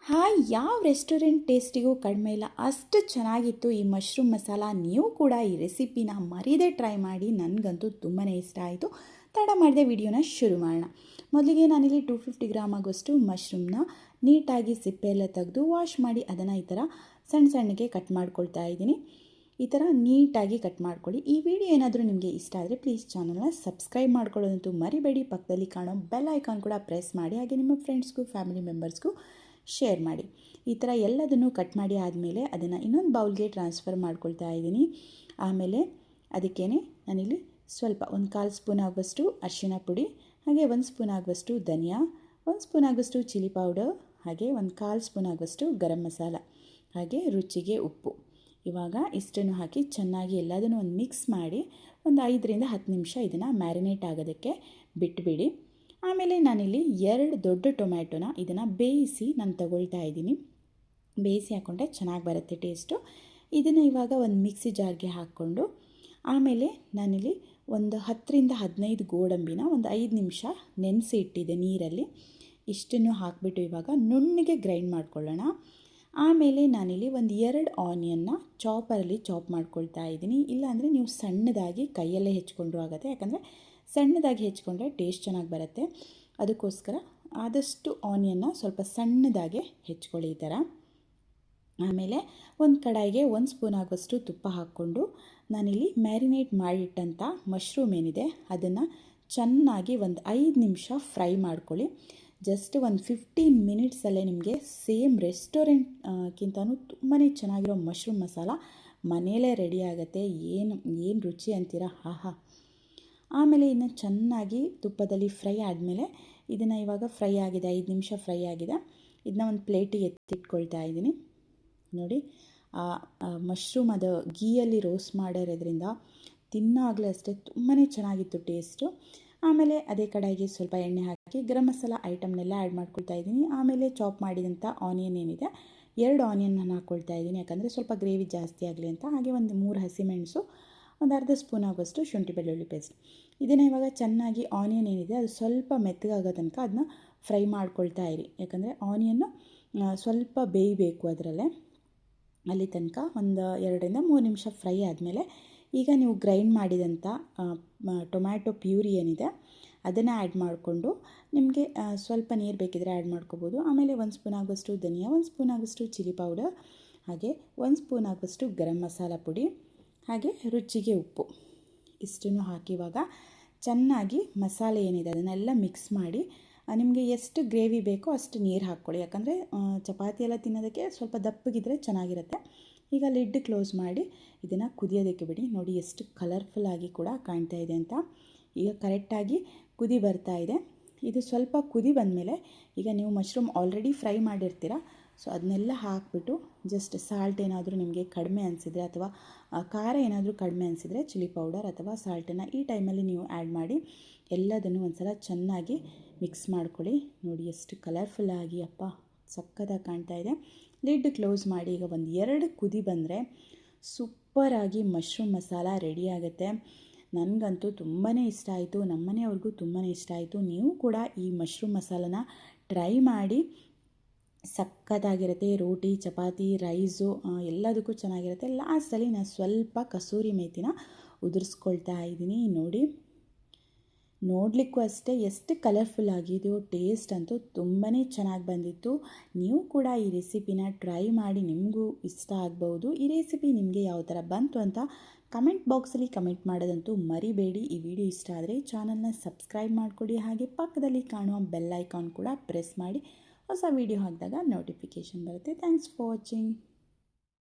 Hi, ಯಾವ restaurant ಟೇಸ್ಟಿಗೂ ಕಡಿಮೆ ಇಲ್ಲ, ಅಷ್ಟು ಚೆನ್ನಾಗಿತ್ತು ಈ ಮಶ್ರೂಮ್ ಮಸಾಲ. ನೀವು ಕೂಡ ಈ ರೆಸಿಪಿನ ಮರೀದೆ ಟ್ರೈ ಮಾಡಿ. ನನಗಂತೂ ತುಂಬಾ ಇಷ್ಟ ಆಯಿತು. ತಡ ಮಾಡಿದೆ ವಿಡಿಯೋನ ಶುರು ಮಾಡೋಣ. ಮೊದಲಿಗೆ ನಾನಿಲ್ಲಿ 250 ಗ್ರಾಮ್ ಆಗುವಷ್ಟು ಮಶ್ರೂಮ್ನ ನೀಟಾಗಿ ಸಿಪ್ಪೆ ಎಲ್ಲ ತೆಗೆದು ವಾಶ್ ಮಾಡಿ ಅದನ್ನು ಈ ಥರ ಸಣ್ಣ ಸಣ್ಣಗೆ ಕಟ್ ಮಾಡ್ಕೊಳ್ತಾ ಇದ್ದೀನಿ. ಈ ಥರ ನೀಟಾಗಿ ಕಟ್ ಮಾಡ್ಕೊಳ್ಳಿ. ಈ ವಿಡಿಯೋ ಏನಾದರೂ ನಿಮಗೆ ಇಷ್ಟ ಆದರೆ ಪ್ಲೀಸ್ ಚಾನಲ್ನ ಸಬ್ಸ್ಕ್ರೈಬ್ ಮಾಡ್ಕೊಳ್ಳೋದಂತೂ ಮರಿಬೇಡಿ. ಪಕ್ಕದಲ್ಲಿ ಕಾಣೋ ಬೆಲ್ ಐಕಾನ್ ಕೂಡ ಪ್ರೆಸ್ ಮಾಡಿ, ಹಾಗೆ ನಿಮ್ಮ ಫ್ರೆಂಡ್ಸ್ಗೂ ಫ್ಯಾಮಿಲಿ ಮೆಂಬರ್ಸ್ಗೂ ಶೇರ್ ಮಾಡಿ. ಈ ಥರ ಎಲ್ಲದನ್ನು ಕಟ್ ಮಾಡಿ ಆದಮೇಲೆ ಅದನ್ನು ಇನ್ನೊಂದು ಬೌಲ್ಗೆ ಟ್ರಾನ್ಸ್ಫರ್ ಮಾಡ್ಕೊಳ್ತಾ ಇದ್ದೀನಿ. ಆಮೇಲೆ ಅದಕ್ಕೇ ನಾನಿಲ್ಲಿ ಸ್ವಲ್ಪ 1/4 ಸ್ಪೂನ್ ಆಗುವಷ್ಟು ಅರಿಶಿನ ಪುಡಿ, ಹಾಗೆ 1 ಸ್ಪೂನ್ ಆಗುವಷ್ಟು ಧನಿಯಾ, 1 ಸ್ಪೂನ್ ಆಗುವಷ್ಟು ಚಿಲ್ಲಿ ಪೌಡರ್, ಹಾಗೆ 1/4 ಸ್ಪೂನ್ ಆಗುವಷ್ಟು ಗರಂ ಮಸಾಲ, ಹಾಗೆ ರುಚಿಗೆ ಉಪ್ಪು. ಇವಾಗ ಇಷ್ಟನ್ನು ಹಾಕಿ ಚೆನ್ನಾಗಿ ಎಲ್ಲದನ್ನು ಒಂದು ಮಿಕ್ಸ್ ಮಾಡಿ ಒಂದು 5ರಿಂದ 10 ನಿಮಿಷ ಇದನ್ನು ಮ್ಯಾರಿನೇಟ್ ಆಗೋದಕ್ಕೆ ಬಿಟ್ಟುಬಿಡಿ. ಆಮೇಲೆ ನಾನಿಲ್ಲಿ 2 ದೊಡ್ಡ ಟೊಮ್ಯಾಟೊನ ಇದನ್ನು ಬೇಯಿಸಿ ನಾನು ತಗೊಳ್ತಾ ಇದ್ದೀನಿ. ಬೇಯಿಸಿ ಹಾಕ್ಕೊಂಡ್ರೆ ಚೆನ್ನಾಗಿ ಬರುತ್ತೆ ಟೇಸ್ಟು. ಇದನ್ನು ಇವಾಗ ಒಂದು ಮಿಕ್ಸಿ ಜಾರ್ಗೆ ಹಾಕ್ಕೊಂಡು, ಆಮೇಲೆ ನಾನಿಲ್ಲಿ ಒಂದು 10ರಿಂದ 15 ಗೋಡಂಬಿನ ಒಂದು 5 ನಿಮಿಷ ನೆನೆಸಿ ಇಟ್ಟಿದ್ದೆ ನೀರಲ್ಲಿ. ಇಷ್ಟನ್ನು ಹಾಕಿಬಿಟ್ಟು ಇವಾಗ ನುಣ್ಣಗೆ ಗ್ರೈಂಡ್ ಮಾಡ್ಕೊಳ್ಳೋಣ. ಆಮೇಲೆ ನಾನಿಲ್ಲಿ ಒಂದು 2 ಆನಿಯನ್ನ ಚಾಪರಲ್ಲಿ ಚಾಪ್ ಮಾಡ್ಕೊಳ್ತಾ ಇದ್ದೀನಿ. ಇಲ್ಲಾಂದರೆ ನೀವು ಸಣ್ಣದಾಗಿ ಕೈಯಲ್ಲೇ ಹೆಚ್ಕೊಂಡ್ರೂ ಆಗುತ್ತೆ, ಯಾಕಂದರೆ ಸಣ್ಣದಾಗಿ ಹೆಚ್ಕೊಂಡ್ರೆ ಟೇಸ್ಟ್ ಚೆನ್ನಾಗಿ ಬರುತ್ತೆ. ಅದಕ್ಕೋಸ್ಕರ ಆದಷ್ಟು ಆನಿಯನ್ನ ಸ್ವಲ್ಪ ಸಣ್ಣದಾಗೆ ಹೆಚ್ಕೊಳ್ಳಿ ಈ ಥರ. ಆಮೇಲೆ ಒಂದು ಕಡಾಯಿಗೆ 1 ಸ್ಪೂನ್ ಆಗುವಷ್ಟು ತುಪ್ಪ ಹಾಕ್ಕೊಂಡು ನಾನಿಲ್ಲಿ ಮ್ಯಾರಿನೇಟ್ ಮಾಡಿಟ್ಟಂಥ ಮಶ್ರೂಮ್ ಏನಿದೆ ಅದನ್ನು ಚೆನ್ನಾಗಿ ಒಂದು 5 ನಿಮಿಷ ಫ್ರೈ ಮಾಡ್ಕೊಳ್ಳಿ. ಜಸ್ಟ್ ಒಂದು 15 ಮಿನಿಟ್ಸಲ್ಲೇ ನಿಮಗೆ ಸೇಮ್ ರೆಸ್ಟೋರೆಂಟ್ಗಿಂತನೂ ತುಂಬಾ ಚೆನ್ನಾಗಿರೋ ಮಶ್ರೂಮ್ ಮಸಾಲ ಮನೆಯಲ್ಲೇ ರೆಡಿ ಆಗುತ್ತೆ. ಏನು ರುಚಿ ಅಂತೀರಾ, ಆಹಾ. ಆಮೇಲೆ ಇನ್ನು ಚೆನ್ನಾಗಿ ತುಪ್ಪದಲ್ಲಿ ಫ್ರೈ ಆದಮೇಲೆ ಇದನ್ನು ಇವಾಗ ಫ್ರೈ ಆಗಿದೆ, 5 ನಿಮಿಷ ಫ್ರೈ ಆಗಿದೆ. ಇದನ್ನ ಒಂದು ಪ್ಲೇಟಿಗೆ ಎತ್ತಿಟ್ಕೊಳ್ತಾ ಇದ್ದೀನಿ. ನೋಡಿ, ಮಶ್ರೂಮ್ ಅದು ಗೀಯಲ್ಲಿ ರೋಸ್ಟ್ ಮಾಡಿರೋದ್ರಿಂದ ತಿನ್ನಾಗಲೇ ಅಷ್ಟೇ ತುಂಬಾ ಚೆನ್ನಾಗಿತ್ತು ಟೇಸ್ಟು. ಆಮೇಲೆ ಅದೇ ಕಡಾಯಿಗೆ ಸ್ವಲ್ಪ ಎಣ್ಣೆ ಹಾಕಿ ಗರಂ ಮಸಾಲ ಐಟಮ್ನೆಲ್ಲ ಆ್ಯಡ್ ಮಾಡ್ಕೊಳ್ತಾ ಇದ್ದೀನಿ. ಆಮೇಲೆ ಚಾಪ್ ಮಾಡಿದಂಥ ಆನಿಯನ್ ಏನಿದೆ 2 ಆನಿಯನ್ ನಾನು ಹಾಕ್ಕೊಳ್ತಾ ಇದ್ದೀನಿ, ಯಾಕಂದರೆ ಸ್ವಲ್ಪ ಗ್ರೇವಿ ಜಾಸ್ತಿ ಆಗಲಿ ಅಂತ. ಹಾಗೆ ಒಂದು 3 ಹಸಿಮೆಣಸು, ಒಂದು ಅರ್ಧ ಸ್ಪೂನ್ ಆಗೋಷ್ಟು ಶುಂಠಿ ಬೆಳ್ಳುಳ್ಳಿ ಪೇಸ್ಟ್. ಇದನ್ನು ಇವಾಗ ಚೆನ್ನಾಗಿ ಆನಿಯನ್ ಏನಿದೆ ಅದು ಸ್ವಲ್ಪ ಮೆತ್ತಗಾಗೋ ತನಕ ಅದನ್ನ ಫ್ರೈ ಮಾಡ್ಕೊಳ್ತಾ ಇರಿ, ಯಾಕಂದರೆ ಆನಿಯನ್ನು ಸ್ವಲ್ಪ ಬೇಯಬೇಕು ಅದರಲ್ಲೇ. ಅಲ್ಲಿ ತನಕ ಒಂದು 2ರಿಂದ 3 ನಿಮಿಷ ಫ್ರೈ ಆದಮೇಲೆ ಈಗ ನೀವು ಗ್ರೈಂಡ್ ಮಾಡಿದಂಥ ಟೊಮ್ಯಾಟೊ ಪ್ಯೂರಿ ಏನಿದೆ ಅದನ್ನು ಆ್ಯಡ್ ಮಾಡಿಕೊಂಡು, ನಿಮಗೆ ಸ್ವಲ್ಪ ನೀರು ಬೇಕಿದ್ರೆ ಆ್ಯಡ್ ಮಾಡ್ಕೋಬೋದು. ಆಮೇಲೆ 1 ಸ್ಪೂನ್ ಆಗುವಷ್ಟು ಧನಿಯಾ, 1 ಸ್ಪೂನ್ ಆಗುವಷ್ಟು ಚಿಲ್ಲಿ ಪೌಡರ್, ಹಾಗೆ 1 ಸ್ಪೂನ್ ಆಗುವಷ್ಟು ಗರಂ ಮಸಾಲ ಪುಡಿ, ಹಾಗೆ ರುಚಿಗೆ ಉಪ್ಪು. ಇಷ್ಟನ್ನು ಹಾಕಿ ಇವಾಗ ಚೆನ್ನಾಗಿ ಮಸಾಲೆ ಏನಿದೆ ಅದನ್ನೆಲ್ಲ ಮಿಕ್ಸ್ ಮಾಡಿ, ನಿಮಗೆ ಎಷ್ಟು ಗ್ರೇವಿ ಬೇಕೋ ಅಷ್ಟು ನೀರು ಹಾಕ್ಕೊಳ್ಳಿ, ಯಾಕಂದರೆ ಚಪಾತಿ ಎಲ್ಲ ತಿನ್ನೋದಕ್ಕೆ ಸ್ವಲ್ಪ ದಪ್ಪಗಿದ್ರೆ ಚೆನ್ನಾಗಿರುತ್ತೆ. ಈಗ ಲಿಡ್ ಕ್ಲೋಸ್ ಮಾಡಿ ಇದನ್ನು ಕುದಿಯೋದಕ್ಕೆ ಬಿಡಿ. ನೋಡಿ ಎಷ್ಟು ಕಲರ್ಫುಲ್ಲಾಗಿ ಕೂಡ ಕಾಣ್ತಾ ಇದೆ ಅಂತ. ಈಗ ಕರೆಕ್ಟಾಗಿ ಕುದಿ ಬರ್ತಾ ಇದೆ. ಇದು ಸ್ವಲ್ಪ ಕುದಿ ಬಂದಮೇಲೆ ಈಗ ನೀವು ಮಶ್ರೂಮ್ ಆಲ್ರೆಡಿ ಫ್ರೈ ಮಾಡಿರ್ತೀರ, ಸೊ ಅದನ್ನೆಲ್ಲ ಹಾಕಿಬಿಟ್ಟು ಜಸ್ಟ್ ಸಾಲ್ಟ್ ಏನಾದರೂ ನಿಮಗೆ ಕಡಿಮೆ ಅನಿಸಿದರೆ ಅಥವಾ ಖಾರ ಏನಾದರೂ ಕಡಿಮೆ ಅನಿಸಿದರೆ ಚಿಲ್ಲಿ ಪೌಡರ್ ಅಥವಾ ಸಾಲ್ಟನ್ನು ಈ ಟೈಮಲ್ಲಿ ನೀವು ಆ್ಯಡ್ ಮಾಡಿ ಎಲ್ಲದನ್ನು ಒಂದು ಸಲ ಚೆನ್ನಾಗಿ ಮಿಕ್ಸ್ ಮಾಡ್ಕೊಳ್ಳಿ. ನೋಡಿ ಎಷ್ಟು ಕಲರ್ಫುಲ್ಲಾಗಿ, ಅಪ್ಪ ಸಕ್ಕತ್ತಾಗಿ ಕಾಣ್ತಾ ಇದೆ. ಲಿಡ್ ಕ್ಲೋಸ್ ಮಾಡಿ ಈಗ ಒಂದು 2 ಕುದಿ ಬಂದರೆ ಸೂಪರಾಗಿ ಮಶ್ರೂಮ್ ಮಸಾಲ ರೆಡಿ ಆಗುತ್ತೆ. ನನಗಂತೂ ತುಂಬಾ ಇಷ್ಟ ಆಯಿತು, ನಮ್ಮನೆಯವ್ರಿಗೂ ತುಂಬಾ ಇಷ್ಟ ಆಯಿತು. ನೀವು ಕೂಡ ಈ ಮಶ್ರೂಮ್ ಮಸಾಲನ ಟ್ರೈ ಮಾಡಿ, ಸಕ್ಕತ್ತಾಗಿರುತ್ತೆ. ರೋಟಿ, ಚಪಾತಿ, ರೈಸು ಎಲ್ಲದಕ್ಕೂ ಚೆನ್ನಾಗಿರುತ್ತೆ. ಲಾಸ್ಟಲ್ಲಿ ನಾನು ಸ್ವಲ್ಪ ಕಸೂರಿ ಮೇಥಿನ ಉದುರಿಸ್ಕೊಳ್ತಾ ಇದ್ದೀನಿ. ನೋಡಿ, ನೋಡಲಿಕ್ಕೂ ಅಷ್ಟೇ ಎಷ್ಟು ಕಲರ್ಫುಲ್ ಆಗಿದೆಯೋ. ಟೇಸ್ಟ್ ಅಂತೂ ತುಂಬಾ ಚೆನ್ನಾಗಿ ಬಂದಿತ್ತು. ನೀವು ಕೂಡ ಈ ರೆಸಿಪಿನ ಟ್ರೈ ಮಾಡಿ, ನಿಮಗೂ ಇಷ್ಟ ಆಗ್ಬೋದು. ಈ ರೆಸಿಪಿ ನಿಮಗೆ ಯಾವ ಥರ ಬಂತು ಅಂತ ಕಮೆಂಟ್ ಬಾಕ್ಸಲ್ಲಿ ಕಮೆಂಟ್ ಮಾಡೋದಂತೂ ಮರಿಬೇಡಿ. ಈ ವಿಡಿಯೋ ಇಷ್ಟ ಆದರೆ ಚಾನಲ್ನ ಸಬ್ಸ್ಕ್ರೈಬ್ ಮಾಡಿಕೊಡಿ, ಹಾಗೆ ಪಕ್ಕದಲ್ಲಿ ಕಾಣುವ ಬೆಲ್ ಐಕಾನ್ ಕೂಡ ಪ್ರೆಸ್ ಮಾಡಿ. ಹೊಸ ವಿಡಿಯೋ ಹಾಕಿದಾಗ ನೋಟಿಫಿಕೇಷನ್ ಬರುತ್ತೆ. Thanks for watching.